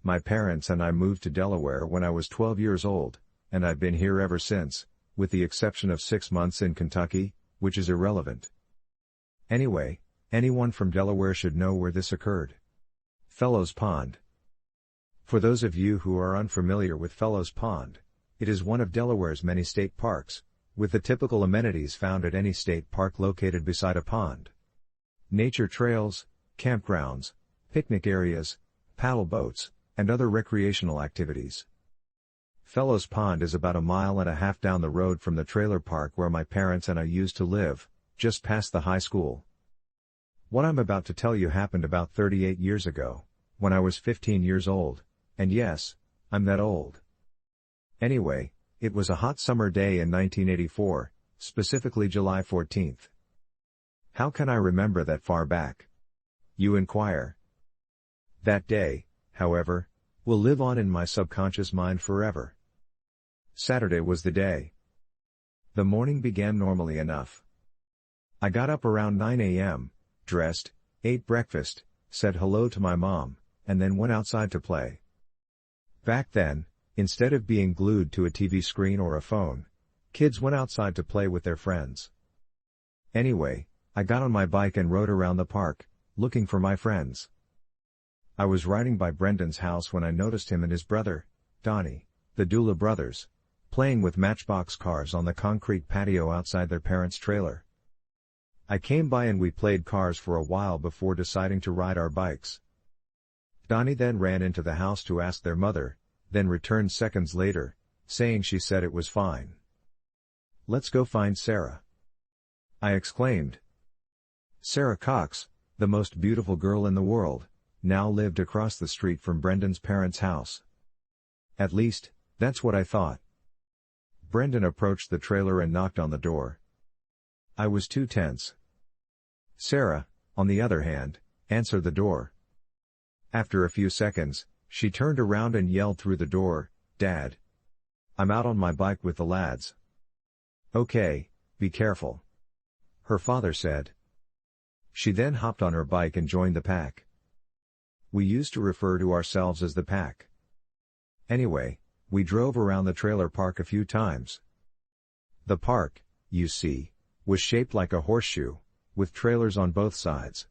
My parents and I moved to Delaware when I was 12 years old, and I've been here ever since, with the exception of 6 months in Kentucky, which is irrelevant. Anyway, anyone from Delaware should know where this occurred. Fellows Pond. For those of you who are unfamiliar with Fellows Pond, it is one of Delaware's many state parks, with the typical amenities found at any state park located beside a pond. Nature trails, campgrounds, picnic areas, paddle boats, and other recreational activities. Fellows Pond is about 1.5 miles down the road from the trailer park where my parents and I used to live, just past the high school. What I'm about to tell you happened about 38 years ago, when I was 15 years old, and yes, I'm that old. Anyway, it was a hot summer day in 1984, specifically July 14th. How can I remember that far back? You inquire. That day, however, will live on in my subconscious mind forever. Saturday was the day. The morning began normally enough. I got up around 9 a.m., dressed, ate breakfast, said hello to my mom, and then went outside to play. Back then, instead of being glued to a TV screen or a phone, kids went outside to play with their friends. Anyway, I got on my bike and rode around the park, looking for my friends. I was riding by Brendan's house when I noticed him and his brother, Donnie, the Dula brothers, playing with matchbox cars on the concrete patio outside their parents' trailer. I came by and we played cars for a while before deciding to ride our bikes. Donnie then ran into the house to ask their mother, then returned seconds later, saying she said it was fine. "Let's go find Sarah," I exclaimed. Sarah Cox, the most beautiful girl in the world, now lived across the street from Brendan's parents' house. At least, that's what I thought. Brendan approached the trailer and knocked on the door. I was too tense. Sarah, on the other hand, answered the door. After a few seconds, she turned around and yelled through the door, "Dad! I'm out on my bike with the lads." "Okay, be careful," her father said. She then hopped on her bike and joined the pack. We used to refer to ourselves as the pack. Anyway, we drove around the trailer park a few times. The park, you see, was shaped like a horseshoe, with trailers on both sides.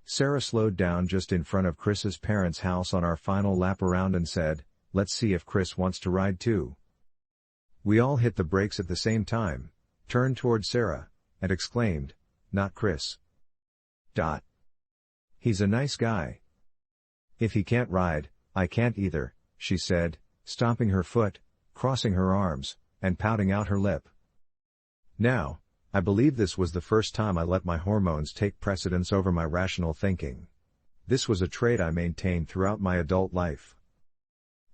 Sarah slowed down just in front of Chris's parents' house on our final lap around and said, "Let's see if Chris wants to ride too." We all hit the brakes at the same time, turned toward Sarah, and exclaimed, "Not Chris. He's a nice guy." "If he can't ride, I can't either," she said, stomping her foot, crossing her arms, and pouting out her lip. Now, I believe this was the first time I let my hormones take precedence over my rational thinking. This was a trait I maintained throughout my adult life.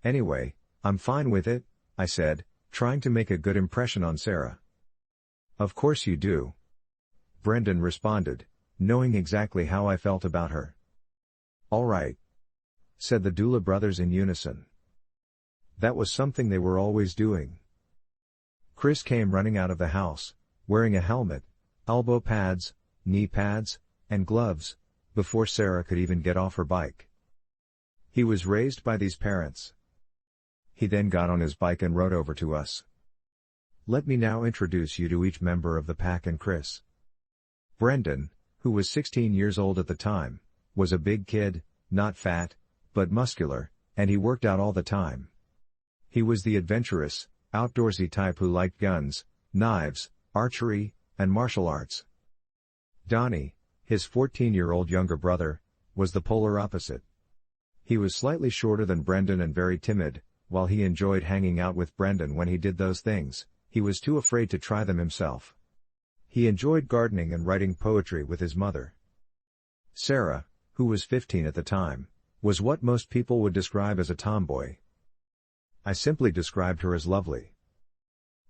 "Anyway, I'm fine with it," I said, trying to make a good impression on Sarah. "Of course you do," Brendan responded, knowing exactly how I felt about her. "All right," said the Dula brothers in unison. That was something they were always doing. Chris came running out of the house, wearing a helmet, elbow pads, knee pads, and gloves, before Sarah could even get off her bike. He was raised by these parents. He then got on his bike and rode over to us. Let me now introduce you to each member of the pack and Chris. Brendan, who was 16 years old at the time, was a big kid, not fat, but muscular, and he worked out all the time. He was the adventurous, outdoorsy type who liked guns, knives, archery, and martial arts. Donnie, his 14-year-old younger brother, was the polar opposite. He was slightly shorter than Brendan and very timid. While he enjoyed hanging out with Brendan when he did those things, he was too afraid to try them himself. He enjoyed gardening and writing poetry with his mother. Sarah, who was 15 at the time, was what most people would describe as a tomboy. I simply described her as lovely.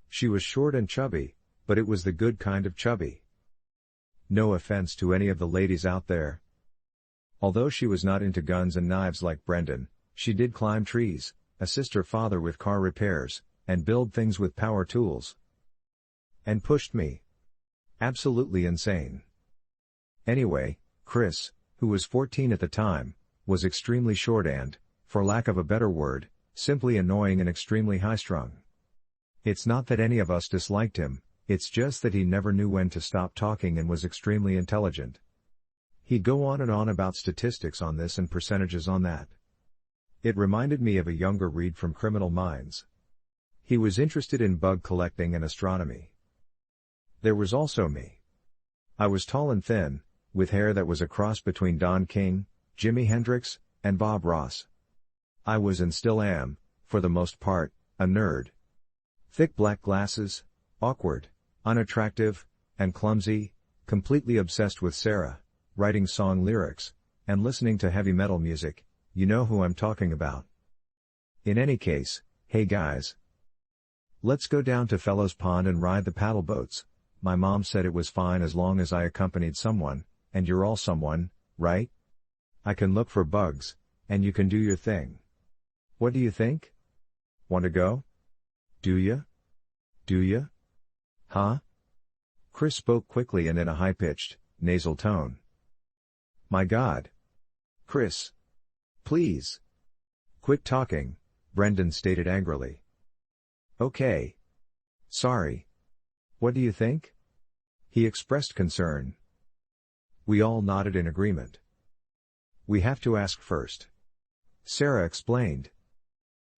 She was short and chubby, but it was the good kind of chubby. No offense to any of the ladies out there. Although she was not into guns and knives like Brendan, she did climb trees, assist her father with car repairs, and build things with power tools. And pushed me. Absolutely insane. Anyway, Chris, who was 14 at the time, was extremely short and, for lack of a better word, simply annoying and extremely high-strung. It's not that any of us disliked him, it's just that he never knew when to stop talking and was extremely intelligent. He'd go on and on about statistics on this and percentages on that. It reminded me of a younger Reed from Criminal Minds. He was interested in bug collecting and astronomy. There was also me. I was tall and thin, with hair that was a cross between Don King, Jimi Hendrix, and Bob Ross. I was and still am, for the most part, a nerd. Thick black glasses, awkward, unattractive, and clumsy, completely obsessed with Sarah, writing song lyrics, and listening to heavy metal music. You know who I'm talking about. In any case, hey guys. Let's go down to Fellows Pond and ride the paddle boats. My mom said it was fine as long as I accompanied someone, and you're all someone, right? I can look for bugs, and you can do your thing. What do you think? Want to go? Do ya? Do ya? Huh? Chris spoke quickly and in a high-pitched, nasal tone. My God. Chris. Please. Quit talking, Brendan stated angrily. Okay. Sorry. What do you think? He expressed concern. We all nodded in agreement. We have to ask first. Sarah explained.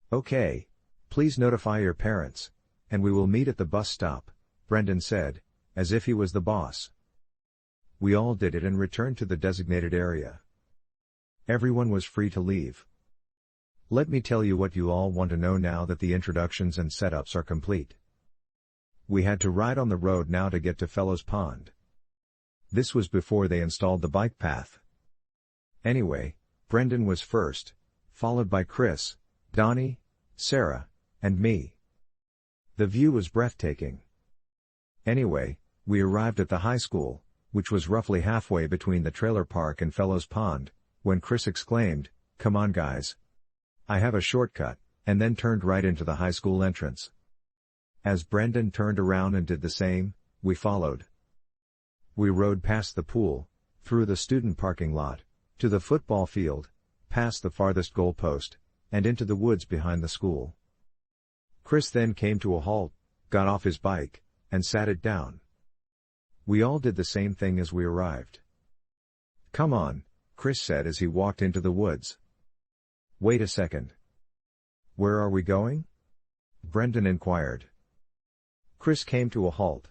Okay. Please notify your parents, and we will meet at the bus stop, Brendan said, as if he was the boss. We all did it and returned to the designated area. Everyone was free to leave. Let me tell you what you all want to know now that the introductions and setups are complete. We had to ride on the road now to get to Fellows Pond. This was before they installed the bike path. Anyway, Brendan was first, followed by Chris, Donnie, Sarah, and me. The view was breathtaking. Anyway, we arrived at the high school, which was roughly halfway between the trailer park and Fellows Pond, when Chris exclaimed, "Come on guys. I have a shortcut," and then turned right into the high school entrance. As Brendan turned around and did the same, we followed. We rode past the pool, through the student parking lot, to the football field, past the farthest goal post, and into the woods behind the school. Chris then came to a halt, got off his bike, and sat it down. We all did the same thing as we arrived. Come on, Chris said as he walked into the woods. Wait a second. Where are we going? Brendan inquired. Chris came to a halt.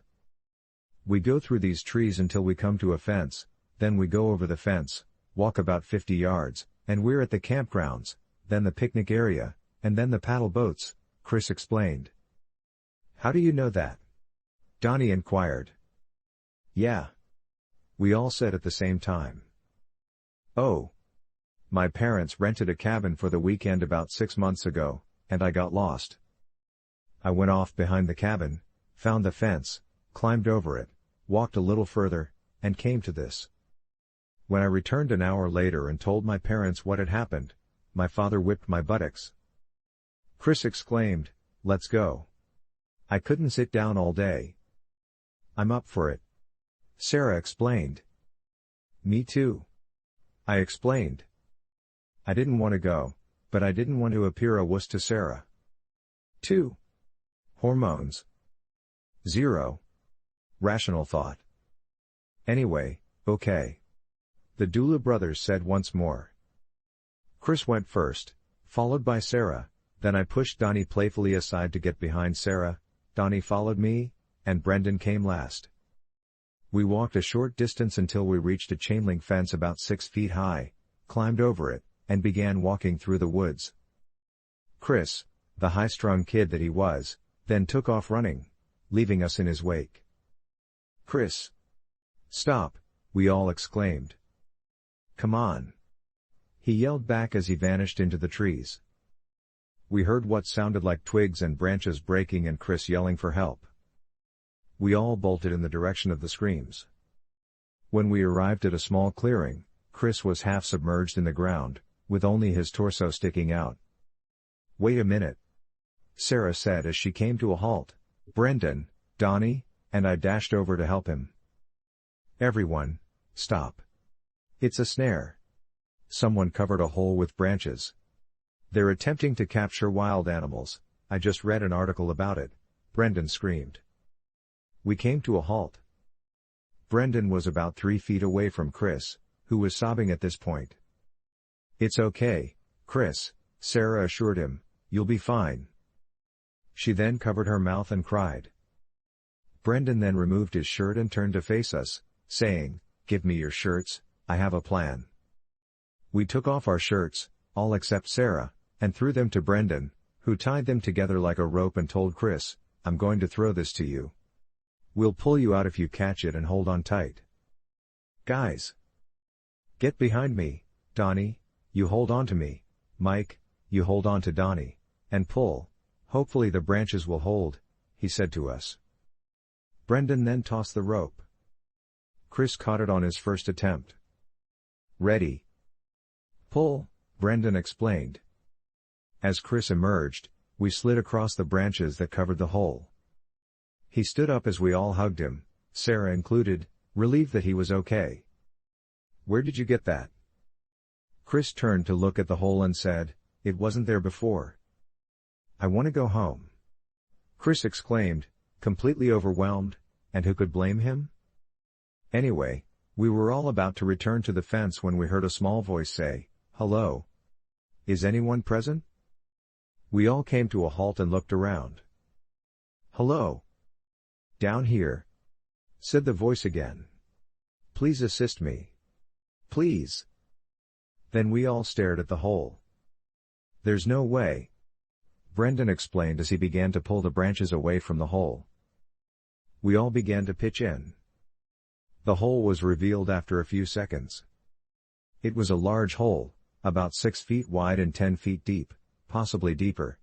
We go through these trees until we come to a fence, then we go over the fence, walk about 50 yards, and we're at the campgrounds, then the picnic area, and then the paddle boats, Chris explained. How do you know that? Donnie inquired. Yeah. We all said at the same time. Oh. My parents rented a cabin for the weekend about 6 months ago, and I got lost. I went off behind the cabin, found the fence, climbed over it, walked a little further, and came to this. When I returned an hour later and told my parents what had happened, my father whipped my buttocks. Chris exclaimed, "Let's go." I couldn't sit down all day. I'm up for it. Sarah explained. Me too. I explained. I didn't want to go, but I didn't want to appear a wuss to Sarah. 2. Hormones. 0. Rational thought. Anyway, okay. The Dula brothers said once more. Chris went first, followed by Sarah, then I pushed Donnie playfully aside to get behind Sarah, Donnie followed me, and Brendan came last. We walked a short distance until we reached a chain-link fence about 6 feet high, climbed over it, and began walking through the woods. Chris, the high-strung kid that he was, then took off running, leaving us in his wake. Chris! Stop, we all exclaimed. Come on! He yelled back as he vanished into the trees. We heard what sounded like twigs and branches breaking and Chris yelling for help. We all bolted in the direction of the screams. When we arrived at a small clearing, Chris was half submerged in the ground, with only his torso sticking out. Wait a minute. Sarah said as she came to a halt. Brendan, Donnie, and I dashed over to help him. Everyone, stop. It's a snare. Someone covered a hole with branches. They're attempting to capture wild animals. I just read an article about it, Brendan screamed. We came to a halt. Brendan was about 3 feet away from Chris, who was sobbing at this point. It's okay, Chris, Sarah assured him, you'll be fine. She then covered her mouth and cried. Brendan then removed his shirt and turned to face us, saying, give me your shirts, I have a plan. We took off our shirts, all except Sarah, and threw them to Brendan, who tied them together like a rope and told Chris, I'm going to throw this to you. We'll pull you out if you catch it and hold on tight. Guys! Get behind me, Donnie, you hold on to me, Mike, you hold on to Donnie, and pull, hopefully the branches will hold, he said to us. Brendan then tossed the rope. Chris caught it on his first attempt. Ready. Pull, Brendan explained. As Chris emerged, we slid across the branches that covered the hole. He stood up as we all hugged him, Sarah included, relieved that he was okay. Where did you get that? Chris turned to look at the hole and said, it wasn't there before. I want to go home. Chris exclaimed, completely overwhelmed, and who could blame him? Anyway, we were all about to return to the fence when we heard a small voice say, hello? Is anyone present? We all came to a halt and looked around. Hello? Down here, said the voice again. Please assist me. Please. Then we all stared at the hole. There's no way, Brendan explained as he began to pull the branches away from the hole. We all began to pitch in. The hole was revealed after a few seconds. It was a large hole, about 6 feet wide and 10 feet deep, possibly deeper.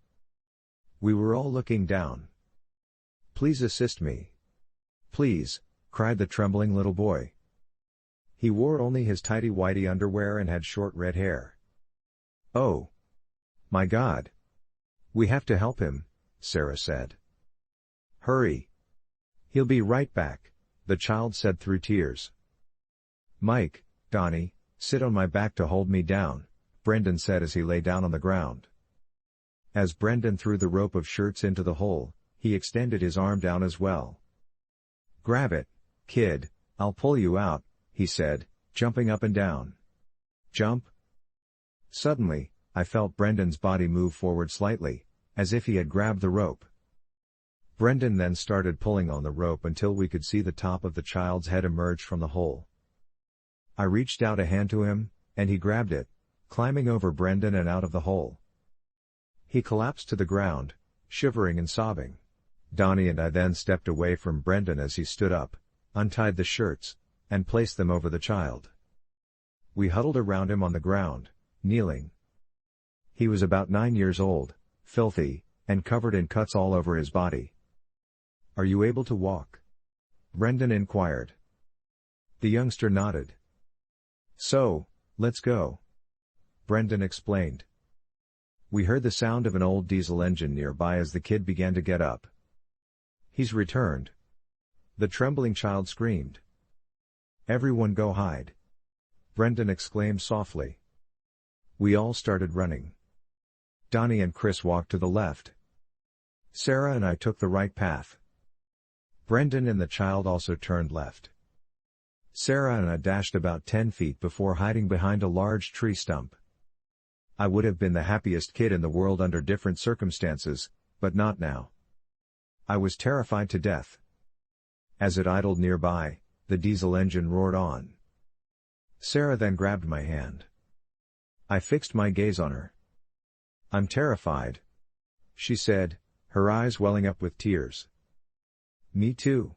We were all looking down. Please assist me. Please, cried the trembling little boy. He wore only his tighty-whitey underwear and had short red hair. Oh! My God! We have to help him, Sarah said. Hurry! He'll be right back, the child said through tears. Mike, Donnie, sit on my back to hold me down, Brendan said as he lay down on the ground. As Brendan threw the rope of shirts into the hole, he extended his arm down as well. Grab it, kid, I'll pull you out, he said, jumping up and down. Jump? Suddenly, I felt Brendan's body move forward slightly, as if he had grabbed the rope. Brendan then started pulling on the rope until we could see the top of the child's head emerge from the hole. I reached out a hand to him, and he grabbed it, climbing over Brendan and out of the hole. He collapsed to the ground, shivering and sobbing. Donnie and I then stepped away from Brendan as he stood up, untied the shirts, and placed them over the child. We huddled around him on the ground, kneeling. He was about 9 years old, filthy, and covered in cuts all over his body. Are you able to walk? Brendan inquired. The youngster nodded. So, let's go, Brendan explained. We heard the sound of an old diesel engine nearby as the kid began to get up. He's returned. The trembling child screamed. Everyone go hide, Brendan exclaimed softly. We all started running. Donnie and Chris walked to the left. Sarah and I took the right path. Brendan and the child also turned left. Sarah and I dashed about 10 feet before hiding behind a large tree stump. I would have been the happiest kid in the world under different circumstances, but not now. I was terrified to death. As it idled nearby, the diesel engine roared on. Sarah then grabbed my hand. I fixed my gaze on her. I'm terrified, she said, her eyes welling up with tears. Me too.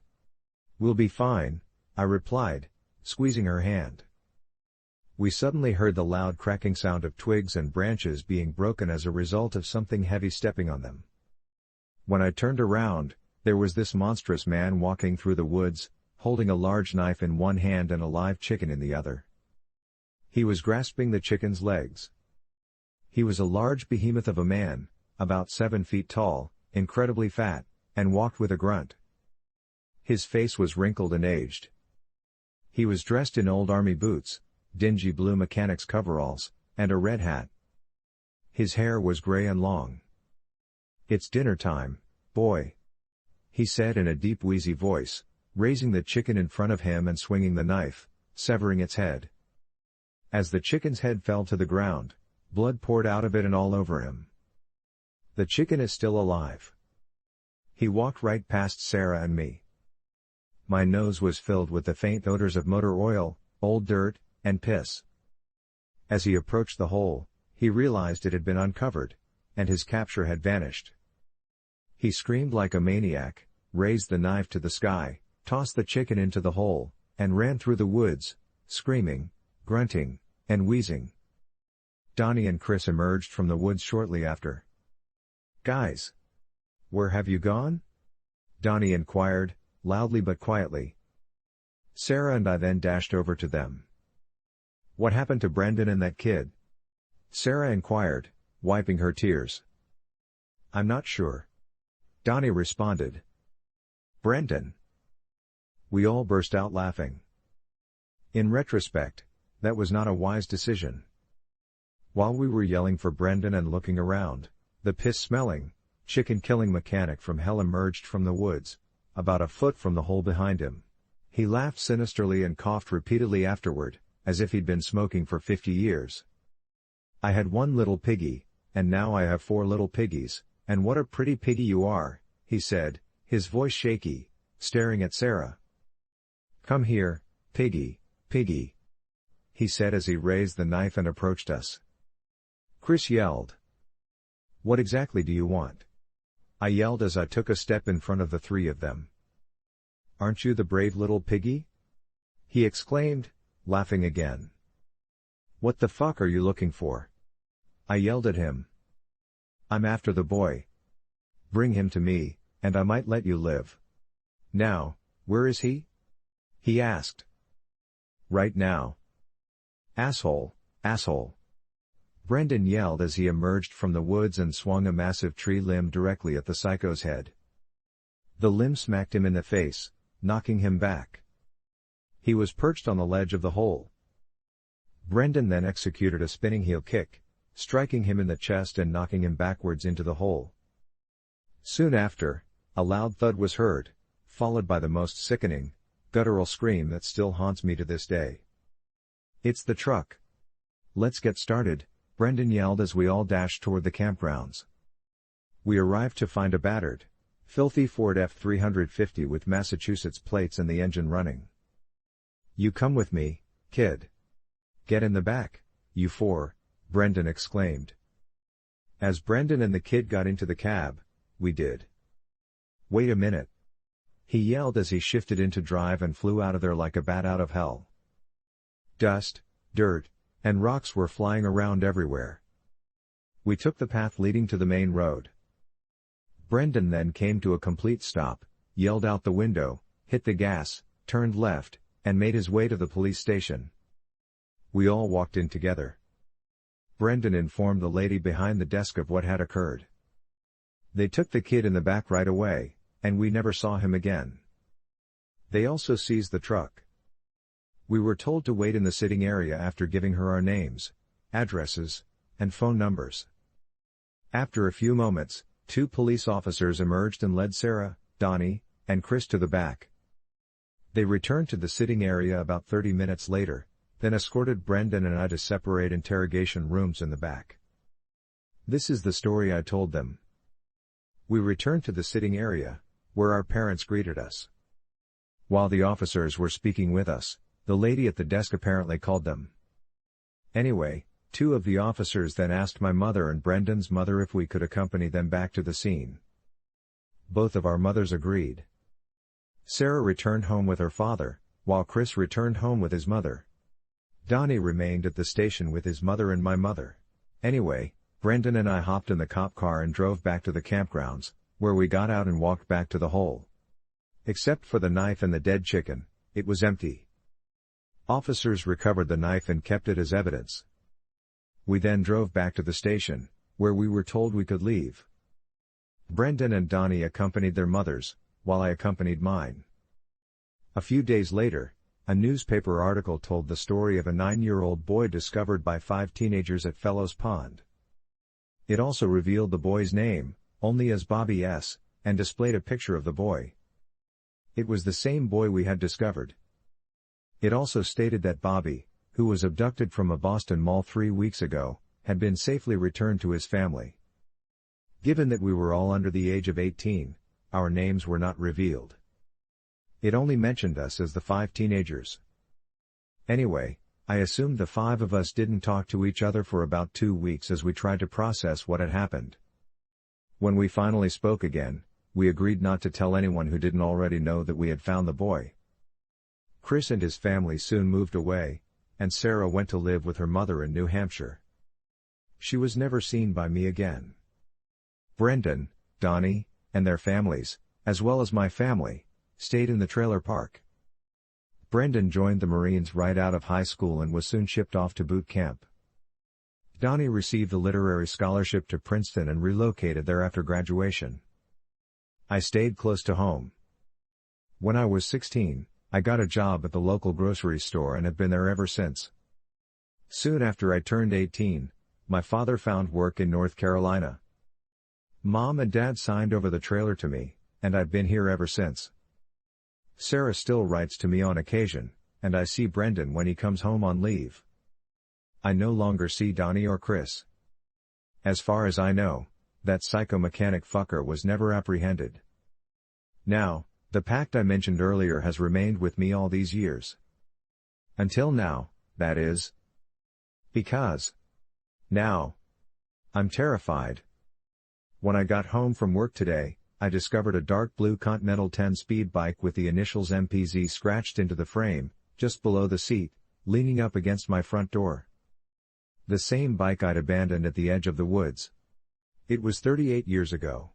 We'll be fine, I replied, squeezing her hand. We suddenly heard the loud cracking sound of twigs and branches being broken as a result of something heavy stepping on them. When I turned around, there was this monstrous man walking through the woods, holding a large knife in one hand and a live chicken in the other. He was grasping the chicken's legs. He was a large behemoth of a man, about 7 feet tall, incredibly fat, and walked with a grunt. His face was wrinkled and aged. He was dressed in old army boots, dingy blue mechanic's coveralls, and a red hat. His hair was gray and long. "It's dinner time, boy," he said in a deep wheezy voice, raising the chicken in front of him and swinging the knife, severing its head. As the chicken's head fell to the ground, blood poured out of it and all over him. "The chicken is still alive." He walked right past Sarah and me. My nose was filled with the faint odors of motor oil, old dirt, and piss. As he approached the hole, he realized it had been uncovered, and his capture had vanished. He screamed like a maniac, raised the knife to the sky, tossed the chicken into the hole, and ran through the woods, screaming, grunting, and wheezing. Donnie and Chris emerged from the woods shortly after. "Guys! Where have you gone?" Donnie inquired, loudly but quietly. Sarah and I then dashed over to them. "What happened to Brendan and that kid?" Sarah inquired, wiping her tears. "I'm not sure," Donnie responded. "Brendan!" We all burst out laughing. In retrospect, that was not a wise decision. While we were yelling for Brendan and looking around, the piss-smelling, chicken-killing mechanic from hell emerged from the woods, about a foot from the hole behind him. He laughed sinisterly and coughed repeatedly afterward, as if he'd been smoking for 50 years. "I had one little piggy, and now I have 4 little piggies, and what a pretty piggy you are," he said, his voice shaky, staring at Sarah. "Come here, piggy, piggy," he said as he raised the knife and approached us. Chris yelled. "What exactly do you want?" I yelled as I took a step in front of the 3 of them. "Aren't you the brave little piggy?" he exclaimed, laughing again. "What the fuck are you looking for?" I yelled at him. "I'm after the boy. Bring him to me, and I might let you live." "Now, where is he?" he asked. "Right now." "Asshole, asshole." Brendan yelled as he emerged from the woods and swung a massive tree limb directly at the psycho's head. The limb smacked him in the face, knocking him back. He was perched on the ledge of the hole. Brendan then executed a spinning heel kick, striking him in the chest and knocking him backwards into the hole. Soon after, a loud thud was heard, followed by the most sickening, guttural scream that still haunts me to this day. "It's the truck. Let's get started," Brendan yelled as we all dashed toward the campgrounds. We arrived to find a battered, filthy Ford F-350 with Massachusetts plates and the engine running. "You come with me, kid. Get in the back, you 4, Brendan exclaimed. As Brendan and the kid got into the cab, we did. "Wait a minute," he yelled as he shifted into drive and flew out of there like a bat out of hell. Dust, dirt, and rocks were flying around everywhere. We took the path leading to the main road. Brendan then came to a complete stop, yelled out the window, hit the gas, turned left, and made his way to the police station. We all walked in together. Brendan informed the lady behind the desk of what had occurred. They took the kid in the back right away, and we never saw him again. They also seized the truck. We were told to wait in the sitting area after giving her our names, addresses, and phone numbers. After a few moments, 2 police officers emerged and led Sarah, Donnie, and Chris to the back. They returned to the sitting area about 30 minutes later, then escorted Brendan and I to separate interrogation rooms in the back. This is the story I told them. We returned to the sitting area, where our parents greeted us. While the officers were speaking with us, the lady at the desk apparently called them. Anyway, 2 of the officers then asked my mother and Brendan's mother if we could accompany them back to the scene. Both of our mothers agreed. Sarah returned home with her father, while Chris returned home with his mother. Donnie remained at the station with his mother and my mother. Anyway, Brendan and I hopped in the cop car and drove back to the campgrounds, where we got out and walked back to the hole. Except for the knife and the dead chicken, it was empty. Officers recovered the knife and kept it as evidence. We then drove back to the station, where we were told we could leave. Brendan and Donnie accompanied their mothers, while I accompanied mine. A few days later, a newspaper article told the story of a 9-year-old boy discovered by 5 teenagers at Fellows Pond. It also revealed the boy's name, only as Bobby S., and displayed a picture of the boy. It was the same boy we had discovered. It also stated that Bobby, who was abducted from a Boston mall 3 weeks ago, had been safely returned to his family. Given that we were all under the age of 18, our names were not revealed. It only mentioned us as the 5 teenagers. Anyway, I assumed the 5 of us didn't talk to each other for about 2 weeks as we tried to process what had happened. When we finally spoke again, we agreed not to tell anyone who didn't already know that we had found the boy. Chris and his family soon moved away, and Sarah went to live with her mother in New Hampshire. She was never seen by me again. Brendan, Donnie, and their families, as well as my family, stayed in the trailer park. Brendan joined the Marines right out of high school and was soon shipped off to boot camp. Donnie received a literary scholarship to Princeton and relocated there after graduation. I stayed close to home. When I was 16, I got a job at the local grocery store and have been there ever since. Soon after I turned 18, my father found work in North Carolina. Mom and Dad signed over the trailer to me, and I've been here ever since. Sarah still writes to me on occasion, and I see Brendan when he comes home on leave. I no longer see Donnie or Chris. As far as I know, that psychomechanic fucker was never apprehended. Now, the pact I mentioned earlier has remained with me all these years. Until now, that is. Because now I'm terrified. When I got home from work today, I discovered a dark blue Continental 10-speed bike with the initials MPZ scratched into the frame, just below the seat, leaning up against my front door. The same bike I'd abandoned at the edge of the woods. It was 38 years ago.